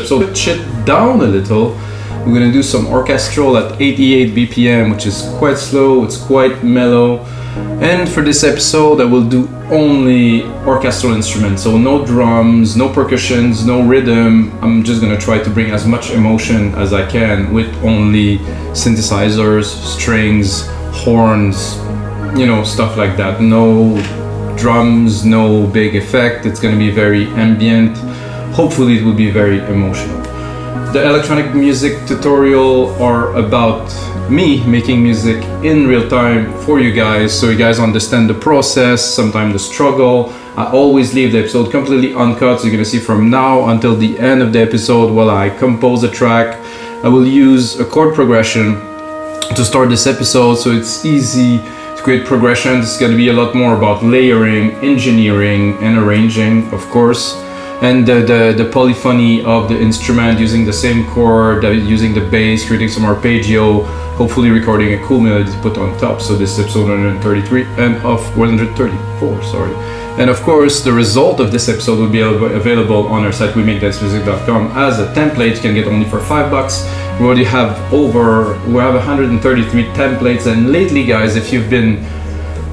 So pitch it down a little. We're gonna do some orchestral at 88 BPM, which is quite slow, it's quite mellow. And for this episode, I will do only orchestral instruments. So no drums, no percussions, no rhythm. I'm just gonna try to bring as much emotion as I can with only synthesizers, strings, horns, you know, stuff like that. No drums, no big effect. It's gonna be very ambient. Hopefully it will be very emotional. The electronic music tutorial are about me making music in real time for you guys, so you guys understand the process, sometimes the struggle. I always leave the episode completely uncut, so you're gonna see from now until the end of the episode while I compose a track. I will use a chord progression to start this episode, so it's easy to create progressions. It's gonna be a lot more about layering, engineering, and arranging, of course. And the polyphony of the instrument, using the same chord, using the bass, creating some arpeggio, hopefully recording a cool melody to put on top. So this is episode 133 and of 134, sorry. And of course, the result of this episode will be available on our site, wemakethancemusic.com, as a template. You can get only for $5. We already have 133 templates. And lately, guys, if you've been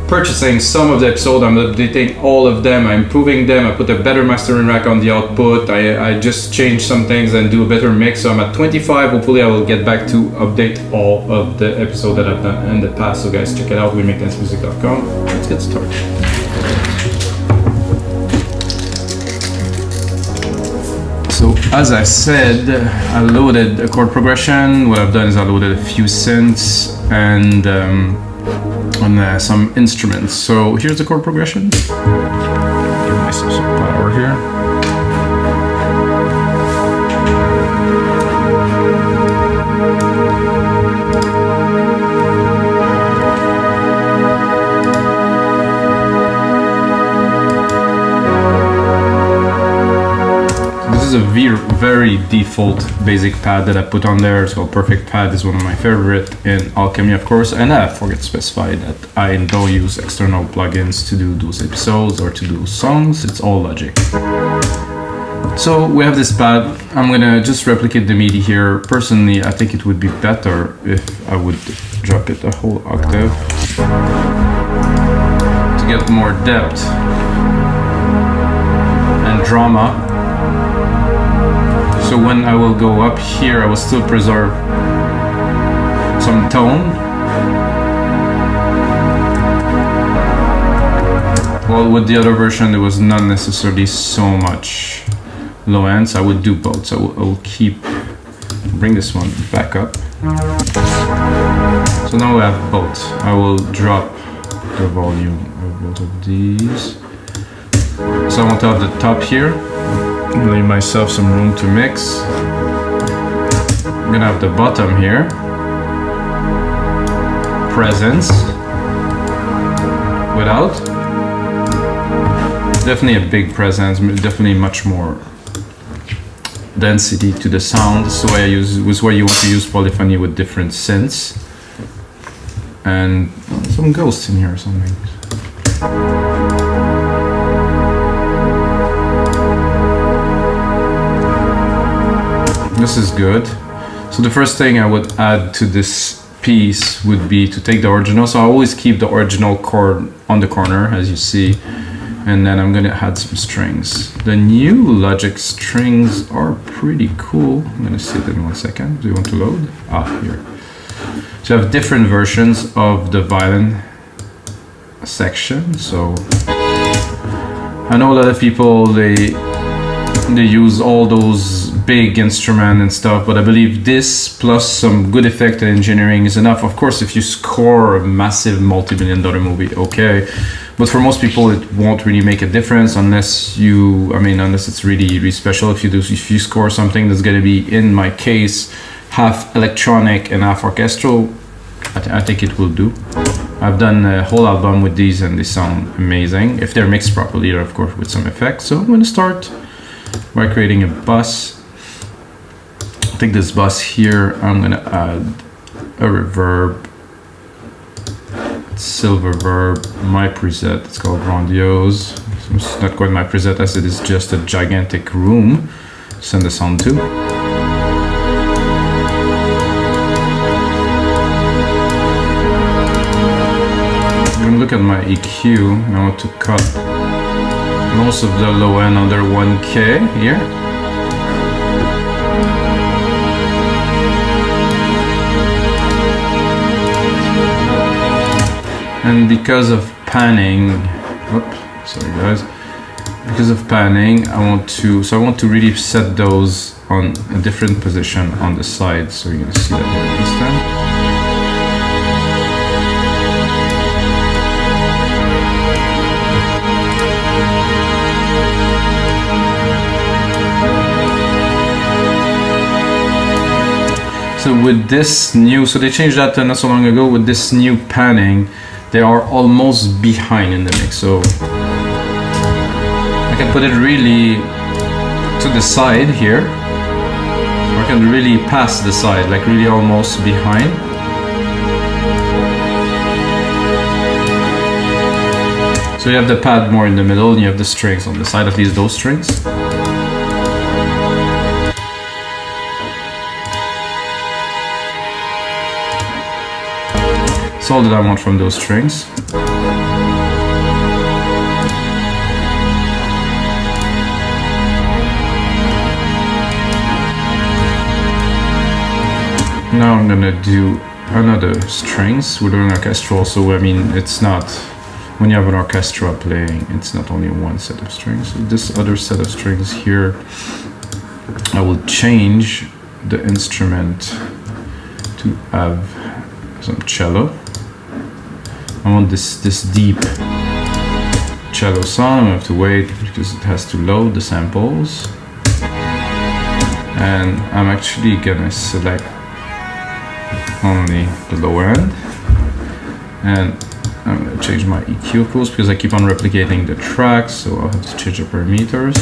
purchasing some of the episode, I'm updating all of them, I'm improving them, I put a better mastering rack on the output, I just change some things and do a better mix. So I'm at 25. Hopefully I will get back to update all of the episode that I've done in the past. So guys, check it out, wemakethancemusic.com. Let's get started. So as I said, I loaded a chord progression. What I've done is I loaded a few synths and some instruments. So here's the chord progression. Give myself some power here. This is a very default basic pad that I put on there. It's called Perfect Pad. It's one of my favorite in Alchemy, of course. And I forget to specify that I don't use external plugins to do those episodes or to do songs. It's all Logic. So we have this pad. I'm gonna just replicate the MIDI here. Personally, I think it would be better if I would drop it a whole octave to get more depth and drama. So when I will go up here, I will still preserve some tone. While with the other version, there was not necessarily so much low end, so I would do both. So I will bring this one back up. So now we have both. I will drop the volume of both of these. So I want to have the top here. Leave myself some room to mix. I'm gonna have the bottom here. Presence. Without. Definitely a big presence, definitely much more density to the sound. This is why you want to use polyphony with different synths. And some ghosts in here or something. This is good. So the first thing I would add to this piece would be to take the original. So I always keep the original chord on the corner, as you see, and then I'm gonna add some strings. The new Logic strings are pretty cool. I'm gonna see it in 1 second. Do you want to load? Here. So I have different versions of the violin section. So I know a lot of people, they use all those big instrument and stuff, but I believe this plus some good effect and engineering is enough. Of course, if you score a massive multi-million-dollar movie, okay, but for most people it won't really make a difference unless it's really special. If you score something that's going to be, in my case, half electronic and half orchestral, I think it will do. I've done a whole album with these and they sound amazing if they're mixed properly, or of course with some effects. So I'm going to start by creating a bus. Take this bus here, I'm gonna add a reverb, silver verb, my preset, it's called Grandiose. It's not quite my preset as it is just a gigantic room. send the sound to. I'm going to look at my EQ, and I want to cut most of the low end under 1K here. And because of panning, sorry guys, because of panning, I want to really set those on a different position on the side, so you're gonna see that here this time. So with this new, so they changed that not so long ago. With this new panning, they are almost behind in the mix. So I can put it really to the side here, or I can really pass the side, like really almost behind. So you have the pad more in the middle, and you have the strings on the side, at least those strings. That's all that I want from those strings. Now I'm gonna do another strings. We're doing orchestral, so I mean, it's not, when you have an orchestra playing, it's not only one set of strings. So this other set of strings here, I will change the instrument to have some cello. I want this deep cello sound. I have to wait because it has to load the samples. And I'm actually gonna select only the low end. And I'm gonna change my EQ, of course, because I keep on replicating the tracks, so I'll have to change the parameters.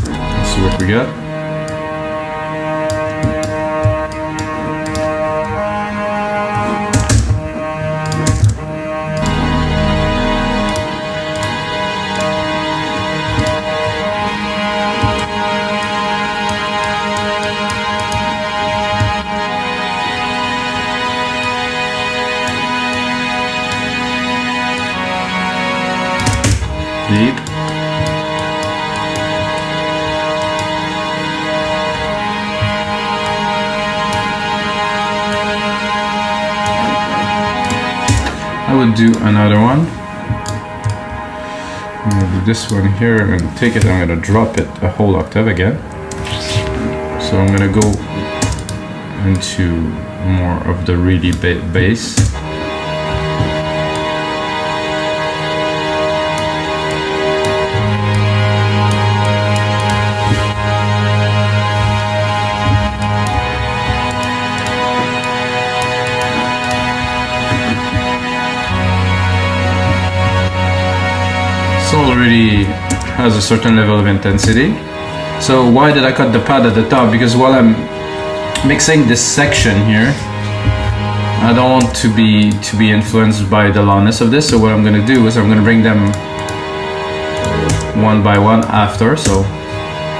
Let's see what we got. Deep. I would do another one. I'm gonna do this one here and take it, I'm gonna drop it a whole octave again. So I'm gonna go into more of the really bass. Already has a certain level of intensity. So why did I cut the pad at the top? Because while I'm mixing this section here, I don't want to be influenced by the loudness of this. So what I'm going to do is I'm going to bring them one by one after. So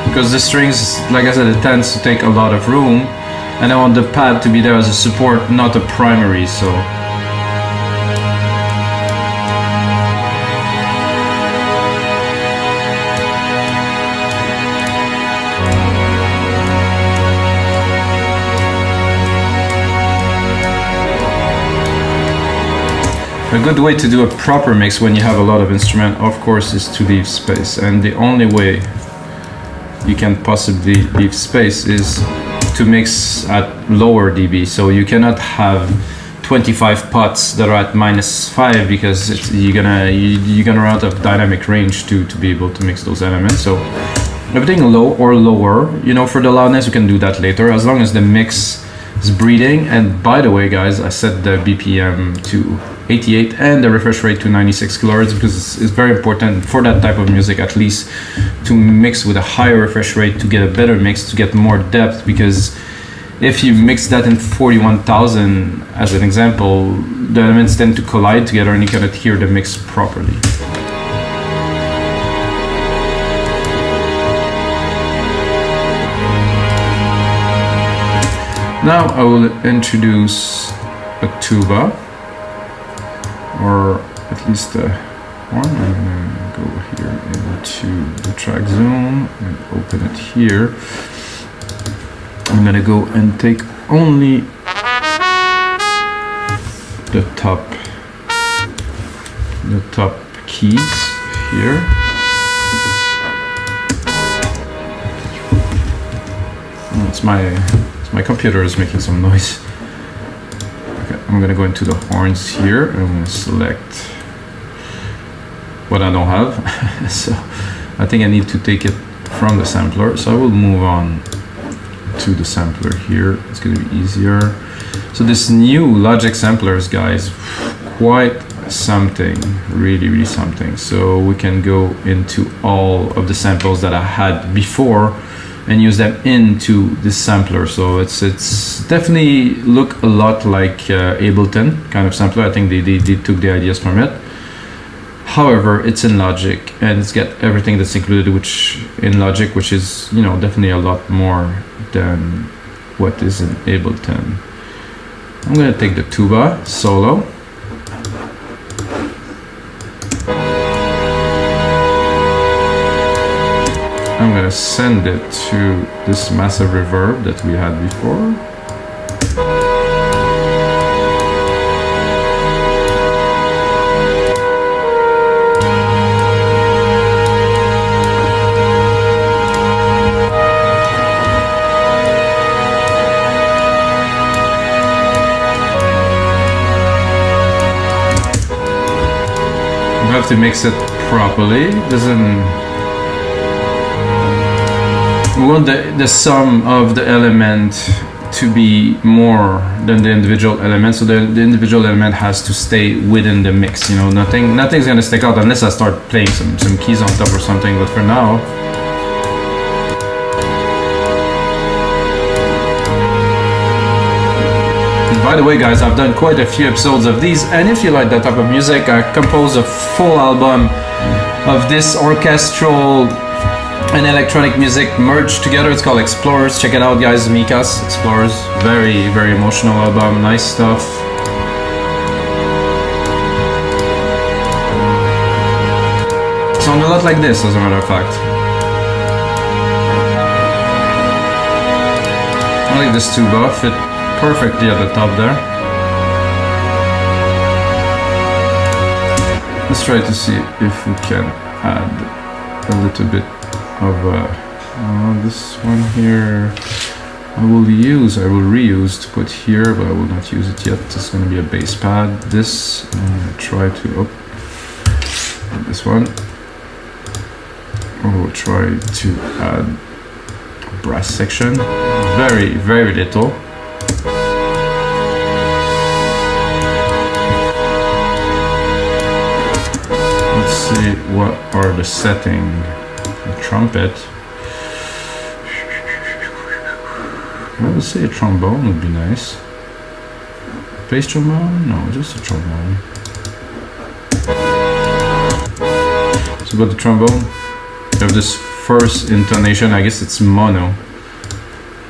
because the strings, like I said, it tends to take a lot of room, and I want the pad to be there as a support, not a primary. So a good way to do a proper mix when you have a lot of instrument, of course, is to leave space. And the only way you can possibly leave space is to mix at lower dB. So you cannot have 25 pots that are at -5 because you're gonna run out of dynamic range to be able to mix those elements. So everything low or lower, you know, for the loudness we can do that later, as long as the mix is breathing. And by the way, guys, I set the BPM to 88 and the refresh rate to 96 kHz because it's very important for that type of music, at least, to mix with a higher refresh rate to get a better mix, to get more depth. Because if you mix that in 41,000 as an example, the elements tend to collide together and you cannot hear the mix properly. Now I will introduce a tuba, or at least a horn. I'm gonna go here into the track zone and open it here. I'm gonna go and take only the top keys here. It's my computer is making some noise. Okay, I'm gonna go into the horns here. I'm gonna select what I don't have. So I think I need to take it from the sampler. So I will move on to the sampler here. It's gonna be easier. So this new Logic samplers, guys, quite something, really something. So we can go into all of the samples that I had before and use them into this sampler. So it's definitely look a lot like Ableton kind of sampler. I think they took the ideas from it. However, it's in Logic and it's got everything that's included in Logic, which is, you know, definitely a lot more than what is in Ableton. I'm gonna take the tuba solo. I'm gonna send it to this massive reverb that we had before. You have to mix it properly. We want the sum of the element to be more than the individual element, so the individual element has to stay within the mix. You know, nothing's gonna stick out unless I start playing some keys on top or something. But for now, and by the way, guys, I've done quite a few episodes of these, and if you like that type of music, I composed a full album of this orchestral and electronic music merged together. It's called Explorers. Check it out, guys. Mikas, Explorers. Very emotional album. Nice stuff. Sound a lot like this, as a matter of fact. I like this tuba. Fit perfectly at the top there. Let's try to see if we can add a little bit of this one here. I will reuse to put here, but I will not use it yet. It's going to be a bass pad. This I'm going to try to this one. I will try to add a brass section. Very little. Let's see what are the settings. A trumpet. I would say a trombone would be nice. Bass trombone? No, just a trombone. So about the trombone, you have this first intonation. I guess it's mono.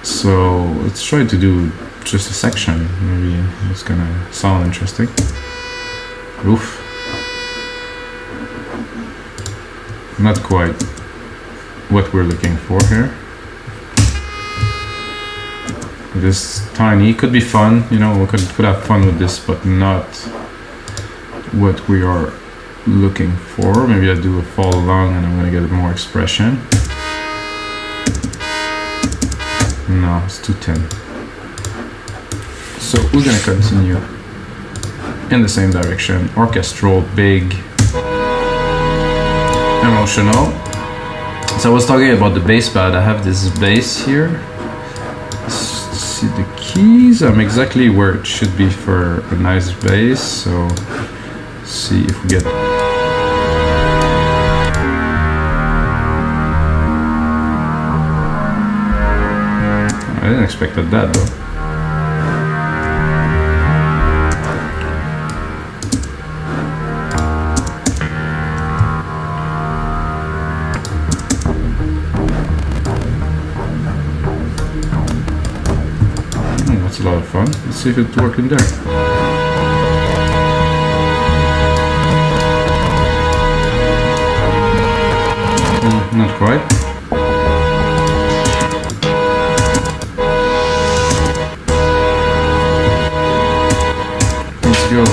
So let's try to do just a section. Maybe it's gonna sound interesting. Oof. Not quite what we're looking for here. This tiny could be fun, you know, we could have fun with this, but not what we are looking for. Maybe I do a fall along and I'm gonna get more expression. No, it's too thin. So we're gonna continue in the same direction. Orchestral, big, emotional. So I was talking about the bass pad. I have this bass here. Let's see the keys. I'm exactly where it should be for a nice bass. So see if we get. I didn't expect that though. That's a lot of fun. Let's see if it's working there. Not quite. Let's go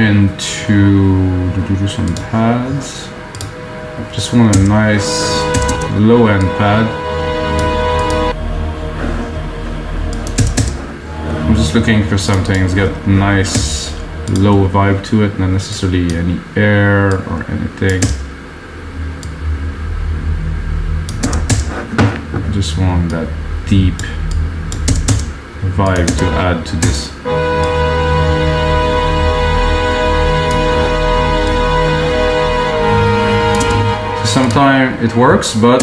into do some pads. Just want a nice low end pad. I'm just looking for something that's got nice low vibe to it, not necessarily any air or anything. I just want that deep vibe to add to this. So sometimes it works, but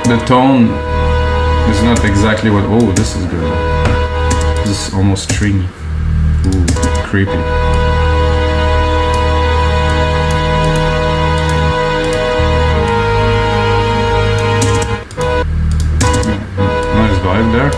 the tone is not exactly what. Oh, this is good. This is almost stringy. Ooh, creepy. Nice vibe there.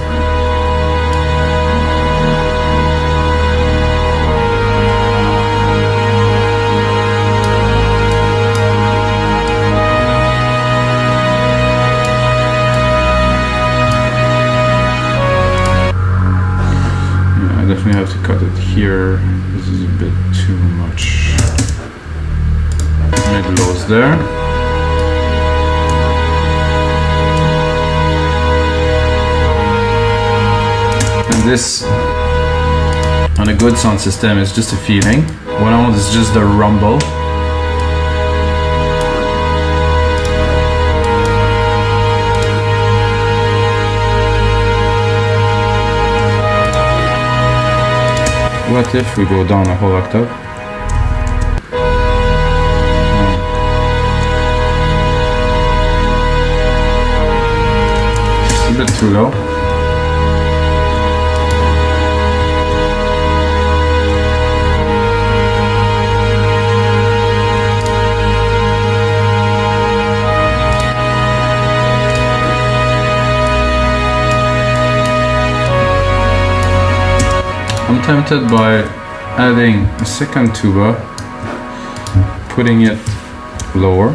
I definitely have to cut it here. This is a bit too much. Mid-lows there. And this, on a good sound system, is just a feeling. What I want is just the rumble. What if we go down a whole octave? It's a bit too low. I'm tempted by adding a second tuba, putting it lower.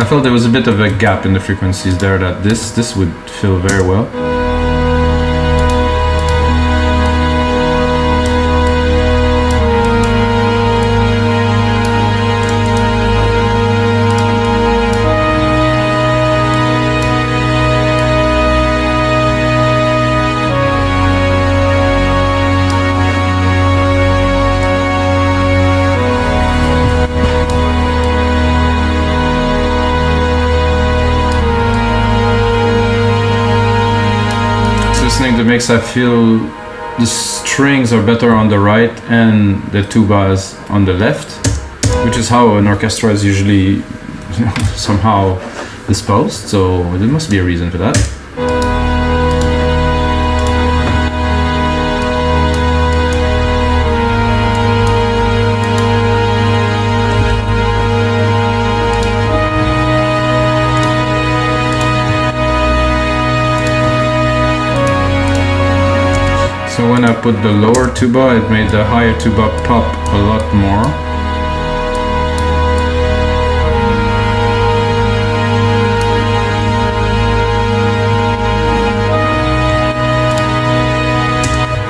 I felt there was a bit of a gap in the frequencies there that this would fill very well. That makes I feel the strings are better on the right and the tubas on the left, which is how an orchestra is usually somehow disposed, so there must be a reason for that. So when I put the lower tuba, it made the higher tuba pop a lot more.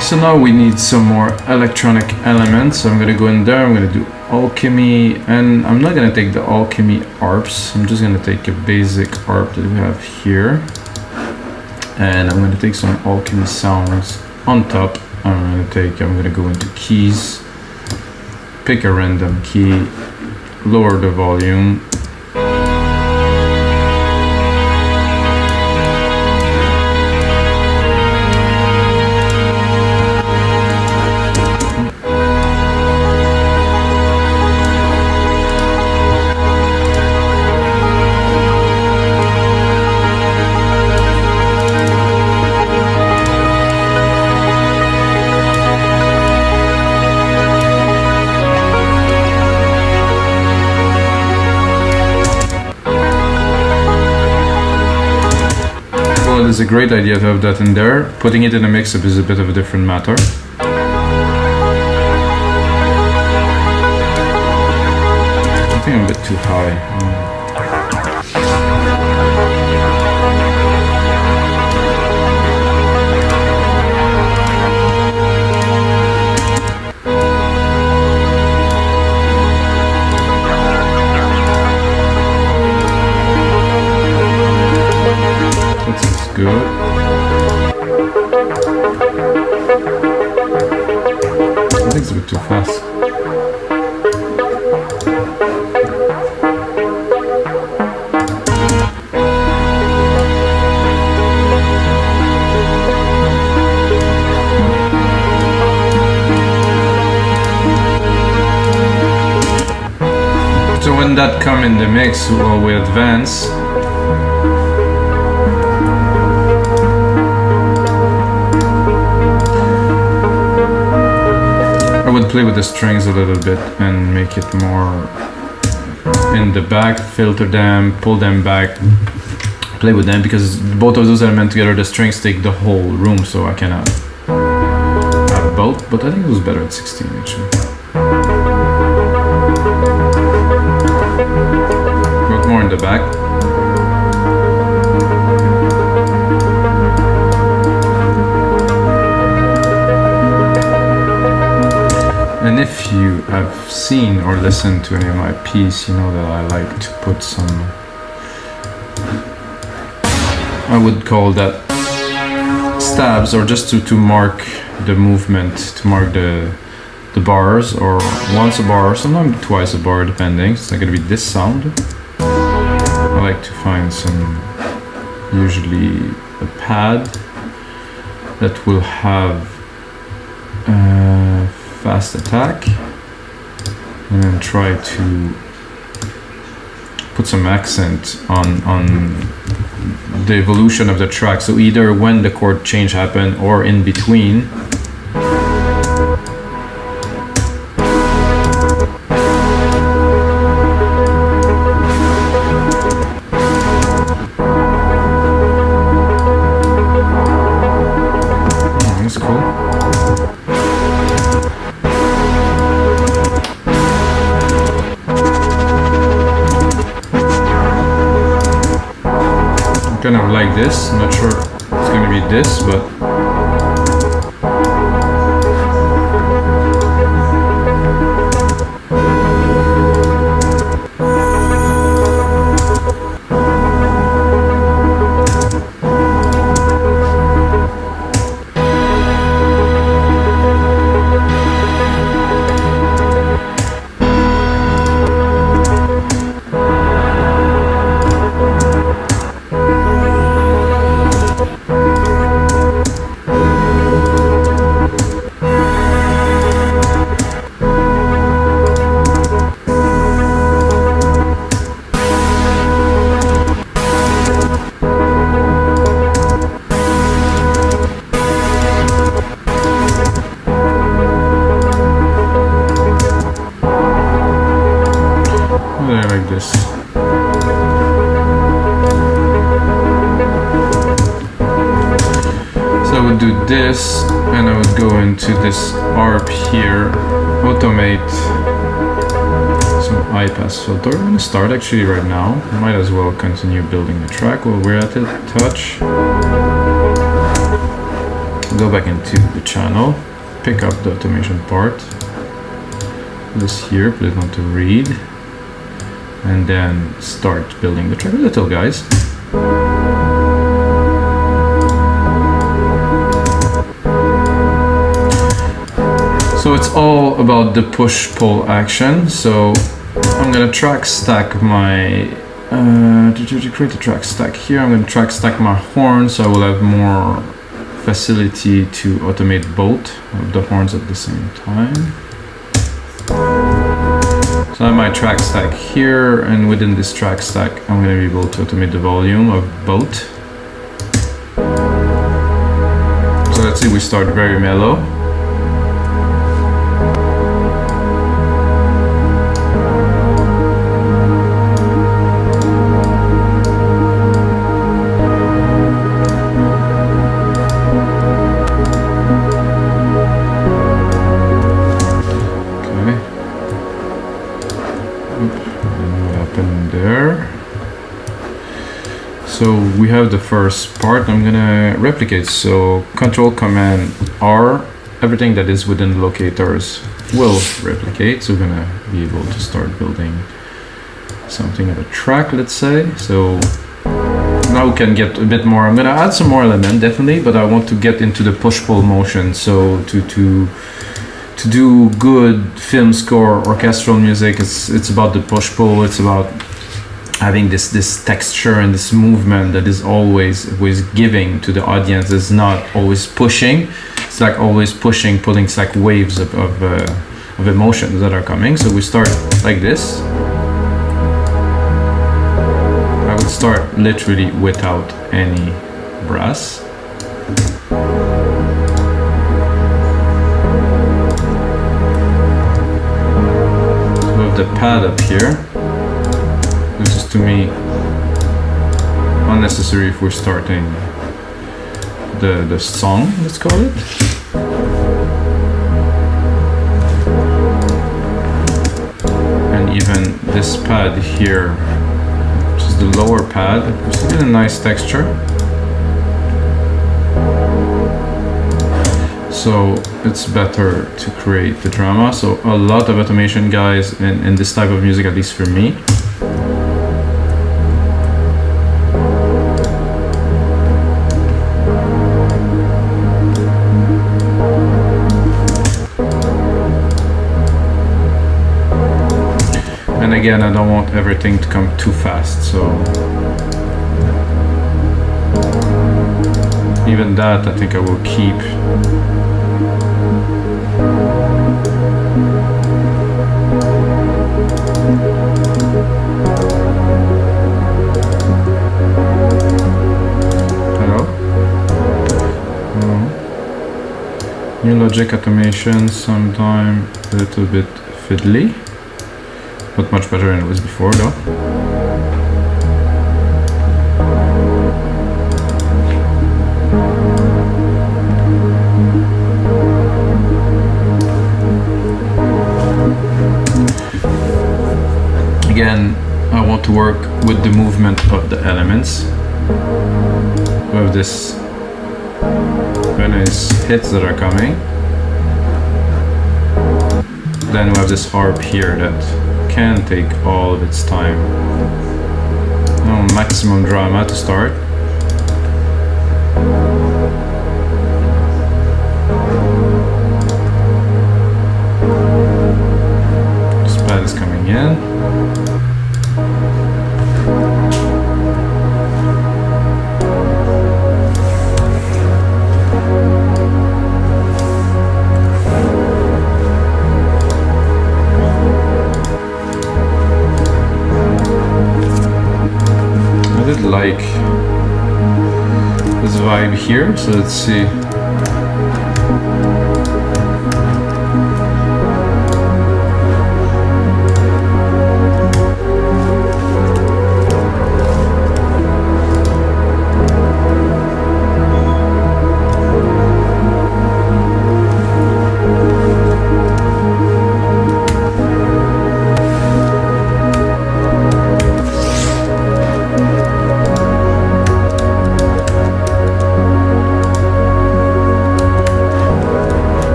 So now we need some more electronic elements. So I'm gonna go in there, I'm gonna do alchemy, and I'm not gonna take the alchemy arps. I'm just gonna take a basic arp that we have here. And I'm gonna take some alchemy sounds on top. I'm gonna go into keys, pick a random key, lower the volume. while it's a great idea to have that in there, putting it in a mix-up is a bit of a different matter. I think I'm a bit too high. Good. I think it's a bit too fast. So when that come in the mix, we advance. I would play with the strings a little bit and make it more in the back, filter them, pull them back, play with them, because both of those elements together, the strings take the whole room, so I cannot have both, but I think it was better at 16 actually. Work more in the back. And if you have seen or listened to any of my pieces, you know that I like to put some, I would call that stabs, or just to mark the movement, to mark the bars, or once a bar, sometimes twice a bar, depending. It's not going to be this sound. I like to find some, usually a pad that will have fast attack, and then try to put some accent on the evolution of the track. So either when the chord change happen or in between. Oh, that's cool. Kind of like this. I'm not sure it's going to be this, but like this. So I would do this, and I would go into this ARP here, automate some high pass filter. I'm gonna start actually right now. Might as well continue building the track while we're at it. Touch. Go back into the channel, pick up the automation part. This here, put it onto read, and then start building the track a little, guys. So it's all about the push-pull action. So I'm gonna track stack my to create a track stack here. I'm gonna track stack my horns, so I will have more facility to automate both of the horns at the same time. So I have my track stack here, and within this track stack I'm going to be able to automate the volume of both. So let's see, we start very mellow. happen there. So we have the first part. I'm gonna replicate. So Control Command R, everything that is within the locators will replicate. So we're gonna be able to start building something of a track, let's say. So now we can get a bit more. I'm gonna add some more element, definitely, but I want to get into the push-pull motion. So to do good film score, orchestral music, it's about the push-pull. It's about having this texture and this movement that is always giving to the audience. It's not always pushing. It's like always pushing, pulling. It's like waves of emotions that are coming. So we start like this. I would start literally without any brass. So we have the pad up here. This is to me unnecessary if we're starting the song, let's call it. And even this pad here, which is the lower pad, which is a nice texture. So it's better to create the drama. So a lot of automation, guys, in this type of music, at least for me. And again, I don't want everything to come too fast, so even that I think I will keep. Hello? New Logic automation, sometime a little bit fiddly. Not much better than it was before, though. Again, I want to work with the movement of the elements. We have this very nice hits that are coming. Then we have this harp here that can take all of its time. No maximum drama to start. This pad is coming in. Like this vibe here, so let's see.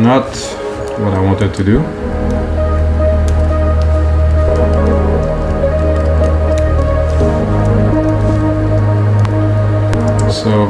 Not what I wanted to do. So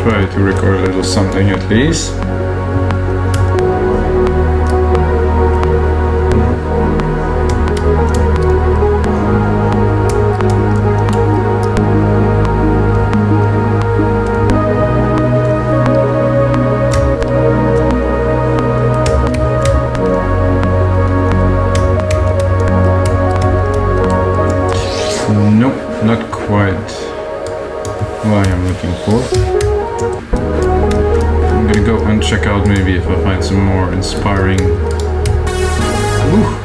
try to record a little something at least. Nope, not quite what I am looking for. I'm gonna go and check out maybe if I find some more inspiring. Ooh.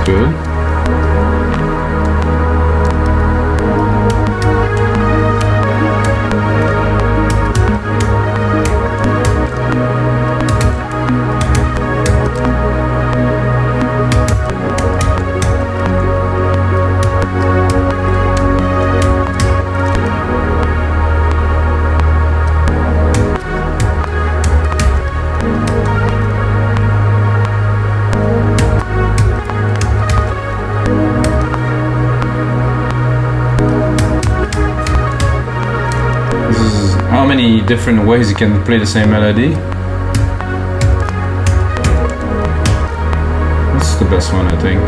Good. How many different ways you can play the same melody? That's the best one, I think.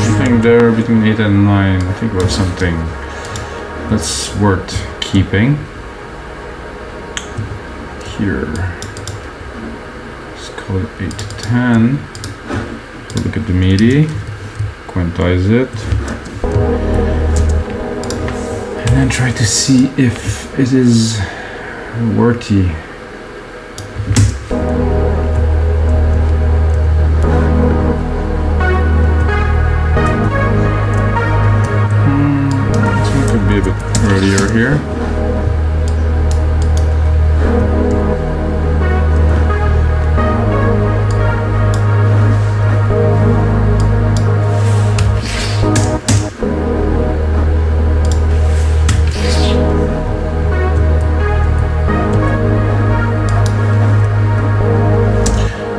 I think there between 8 and 9, I think, or something that's worth keeping. Here, let's call it 8 to 10. So look at the MIDI, quantize it. And try to see if it is worthy. This one could be a bit earlier here.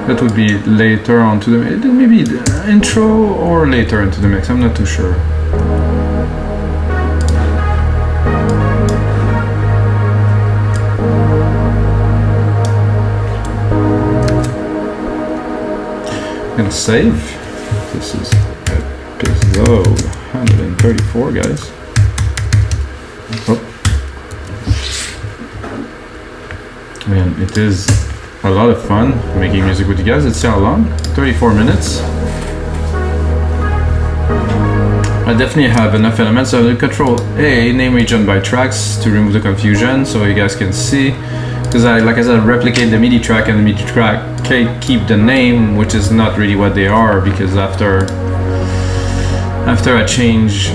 That would be later on to the maybe the intro or later into the mix. I'm not too sure. I'm gonna save. This is episode 134, guys. Oh. Man, it is a lot of fun making music with you guys. It's how long? 34 minutes. I definitely have enough elements. So the Control A, name region by tracks to remove the confusion, so you guys can see. Because like I said, replicate the MIDI track, and the MIDI track can keep the name, which is not really what they are, because after I change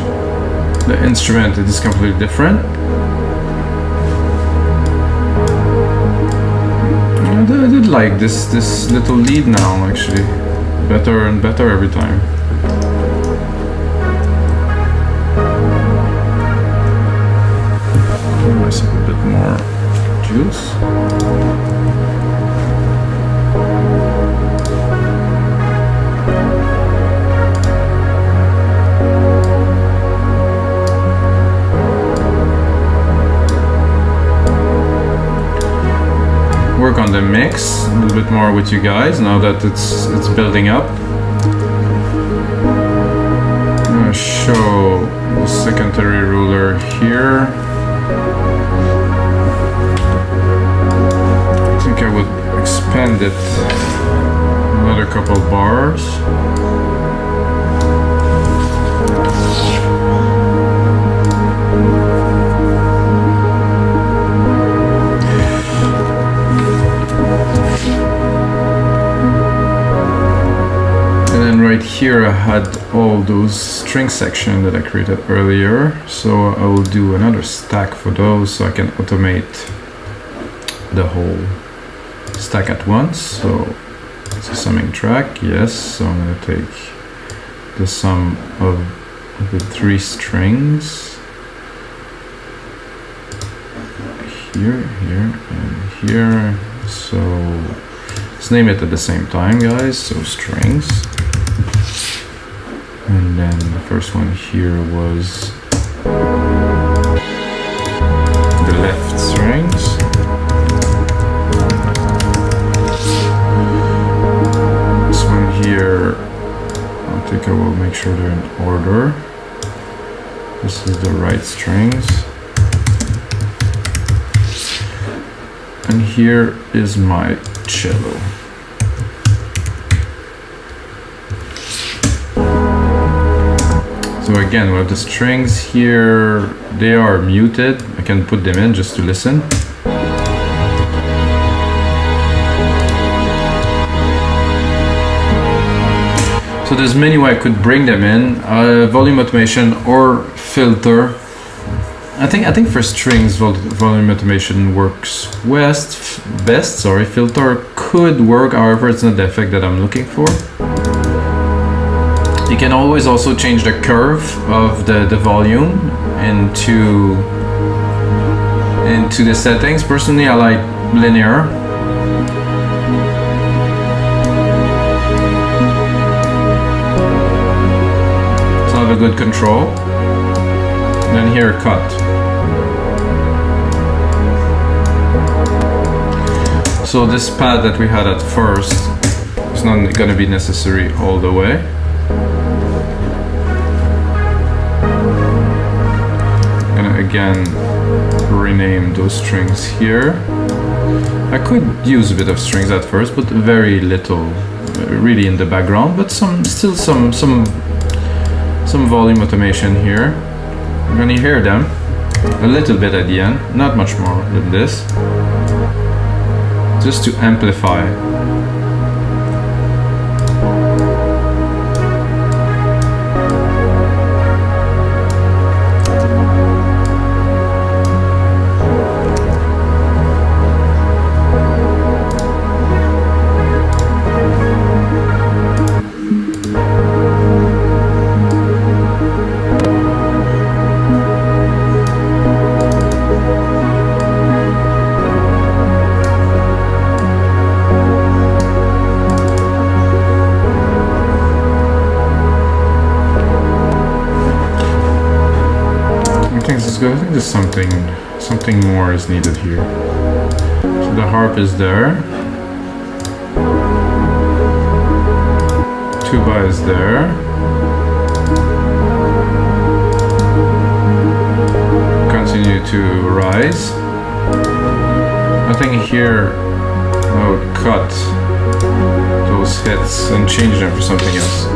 the instrument, it is completely different. I did like this little lead now, actually. Better and better every time. Give myself a bit more juice. Work on the mix a little bit more with you guys now that it's building up. I'm gonna show the secondary rules here. I think I would expand it another couple bars. Right here I had all those string sections that I created earlier, so I will do another stack for those so I can automate the whole stack at once. So it's a summing track, yes, so I'm going to take the sum of the 3 strings here, here, and here. So let's name it at the same time, guys. So strings. And then the first one here was the left strings. This one here, I think I will make sure they're in order. This is the right strings. And here is my cello. So again, we have the strings here, they are muted. I can put them in just to listen. So there's many ways I could bring them in, volume automation or filter. I think for strings, volume automation works best. Sorry, filter could work, however, it's not the effect that I'm looking for. You can always also change the curve of the volume into the settings. Personally, I like linear. So I have a good control. And then here, cut. So this pad that we had at first is not going to be necessary all the way. Again, rename those strings here. I could use a bit of strings at first, but very little, really in the background. But still some volume automation here. You're gonna hear them a little bit at the end, not much more than this, just to amplify. I think there's something more is needed here. So the harp is there. Tuba is there. Continue to rise. I think here I would cut those hits and change them for something else.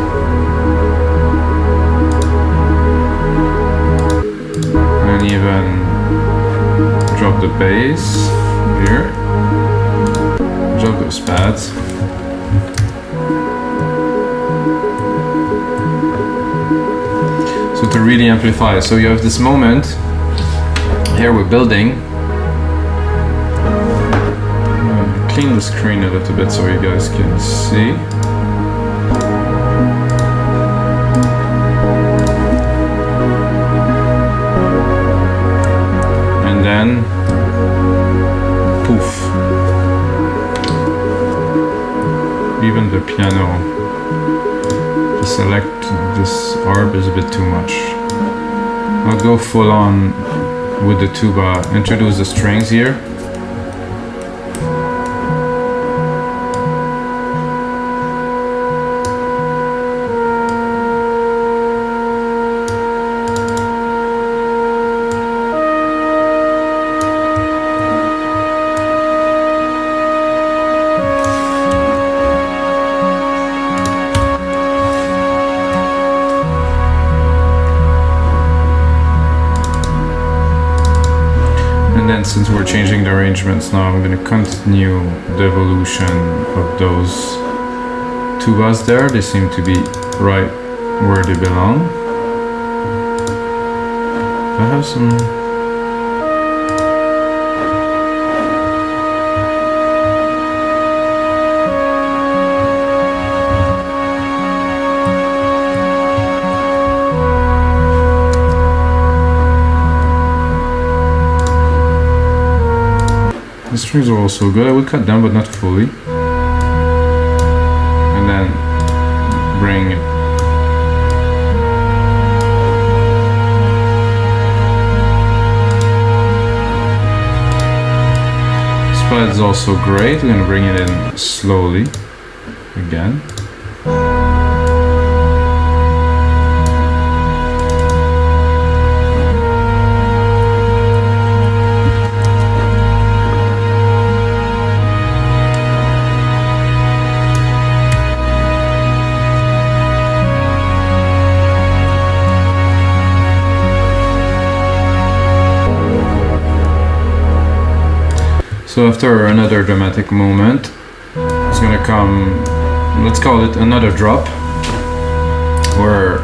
And even drop the bass here, drop those pads. So to really amplify, so you have this moment, here we're building. Clean the screen a little bit so you guys can see. And then poof, even the piano, to select this arp is a bit too much. I'll go full on with the tuba, introduce the strings here. And since we're changing the arrangements now, I'm going to continue the evolution of those tubas there. They seem to be right where they belong. I have some... The strings are also good. I would cut them, but not fully. And then bring it. This pad is also great. We're gonna bring it in slowly again. So after another dramatic moment, it's gonna come, let's call it another drop, where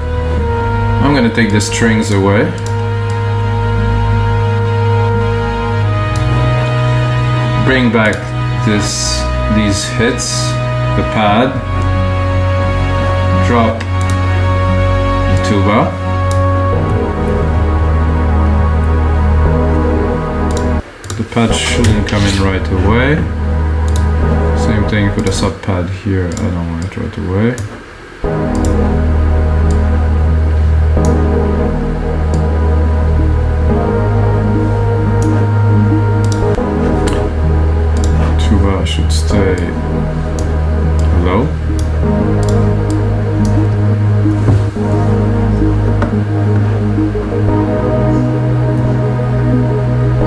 I'm gonna take the strings away. Bring back these hits, the pad, drop the tuba. The pad shouldn't come in right away. Same thing for the sub pad here. I don't want it right away. Tuba should stay low.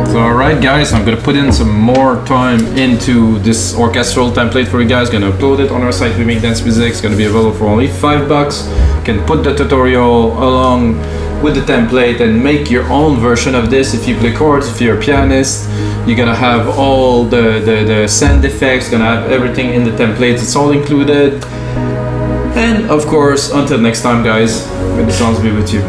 So alright guys, I'm gonna put in some more time into this orchestral template for you guys. Gonna upload it on our site, We Make Dance Music. It's gonna be available for only $5. You can put the tutorial along with the template and make your own version of this. If you play chords, if you're a pianist, you're gonna have all the sound effects, gonna have everything in the templates. It's all included. And of course, until next time guys, may the sounds be with you.